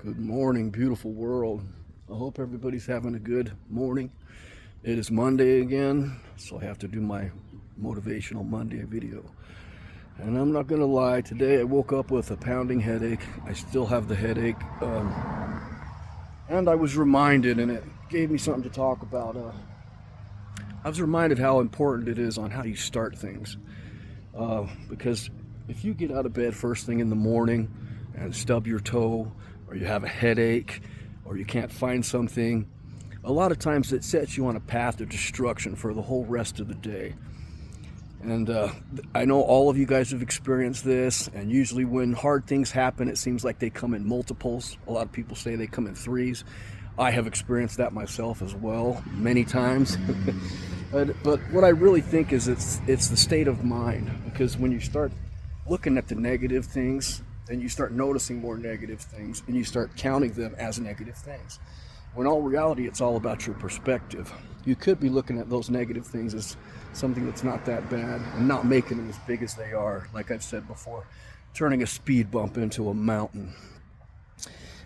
Good morning, beautiful world. I hope everybody's having a good morning. It is Monday again, so I have to do my motivational Monday video. And I'm not gonna lie, today I woke up with a pounding headache. I still have the headache. And I was reminded, and it gave me something to talk about. I was reminded how important it is on how you start things. Because if you get out of bed first thing in the morning and stub your toe, or you have a headache, or you can't find something, a lot of times it sets you on a path of destruction for the whole rest of the day. And I know all of you guys have experienced this, and usually when hard things happen, it seems like they come in multiples. A lot of people say they come in threes. I have experienced that myself as well, many times. But what I really think is it's the state of mind, because when you start looking at the negative things, then you start noticing more negative things, and you start counting them as negative things. When in all reality, it's all about your perspective. You could be looking at those negative things as something that's not that bad, and not making them as big as they are. Like I've said before, turning a speed bump into a mountain.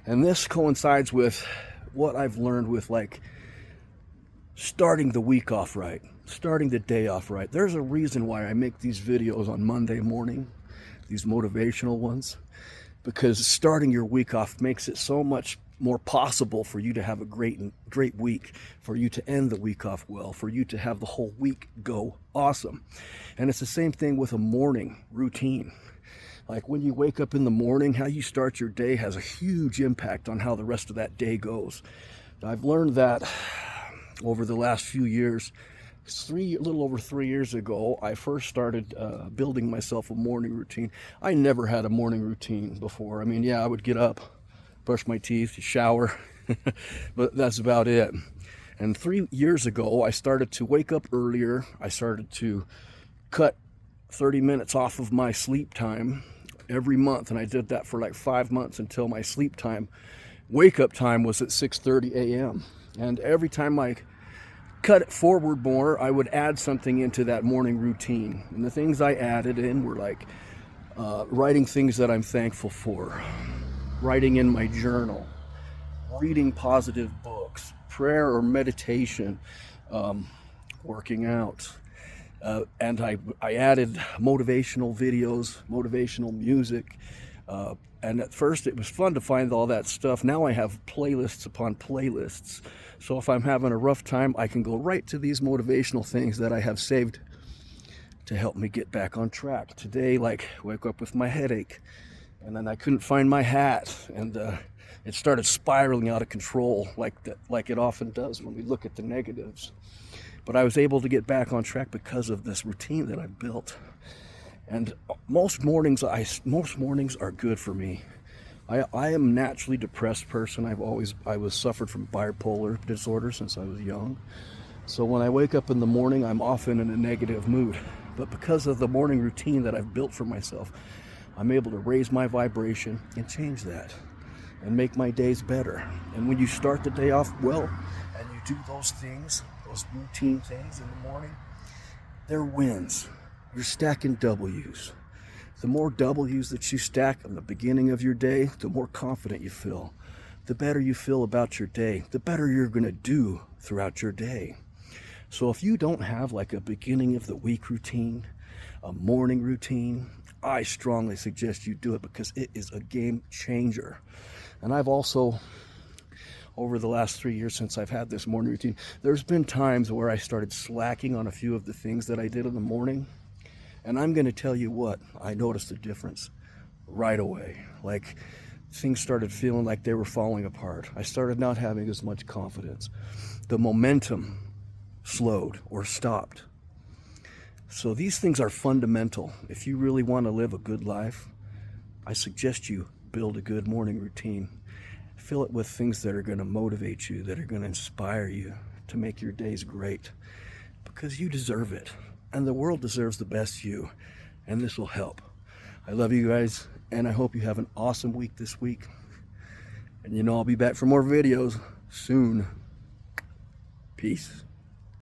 And this coincides with what I've learned with starting the week off right, starting the day off right. There's a reason why I make these videos on Monday morning, these motivational ones, because starting your week off makes it so much more possible for you to have a great week, for you to end the week off well, for you to have the whole week go awesome. And it's the same thing with a morning routine. Like when you wake up in the morning, how you start your day has a huge impact on how the rest of that day goes. I've learned that over the last few years. A little over 3 years ago, I first started building myself a morning routine. I never had a morning routine before. I mean, yeah, I would get up, brush my teeth, shower, but that's about it. And 3 years ago, I started to wake up earlier. I started to cut 30 minutes off of my sleep time every month, and I did that for like 5 months until my sleep time, wake up time was at 6:30 a.m. And every time I cut it forward more, I would add something into that morning routine. And the things I added in were like writing things that I'm thankful for, writing in my journal, reading positive books, prayer or meditation, working out. And I added motivational videos, motivational music. And at first it was fun to find all that stuff. Now I have playlists upon playlists. So if I'm having a rough time, I can go right to these motivational things that I have saved to help me get back on track. Today, wake up with my headache, and then I couldn't find my hat, and it started spiraling out of control like it often does when we look at the negatives. But I was able to get back on track because of this routine that I built. And most mornings are good for me. I am a naturally depressed person. I was suffered from bipolar disorder since I was young. So when I wake up in the morning, I'm often in a negative mood. But because of the morning routine that I've built for myself, I'm able to raise my vibration and change that and make my days better. And when you start the day off well and you do those things, those routine things in the morning, they're wins. You're stacking W's. The more W's that you stack on the beginning of your day, the more confident you feel. The better you feel about your day, the better you're going to do throughout your day. So if you don't have like a beginning of the week routine, a morning routine, I strongly suggest you do it, because it is a game changer. And I've also, over the last 3 years since I've had this morning routine, there's been times where I started slacking on a few of the things that I did in the morning. And I'm going to tell you what, I noticed a difference right away. Like things started feeling like they were falling apart. I started not having as much confidence. The momentum slowed or stopped. So these things are fundamental. If you really want to live a good life, I suggest you build a good morning routine. Fill it with things that are going to motivate you, that are going to inspire you to make your days great, because you deserve it. And the world deserves the best you, and this will help. I love you guys, and I hope you have an awesome week this week. And I'll be back for more videos soon. Peace.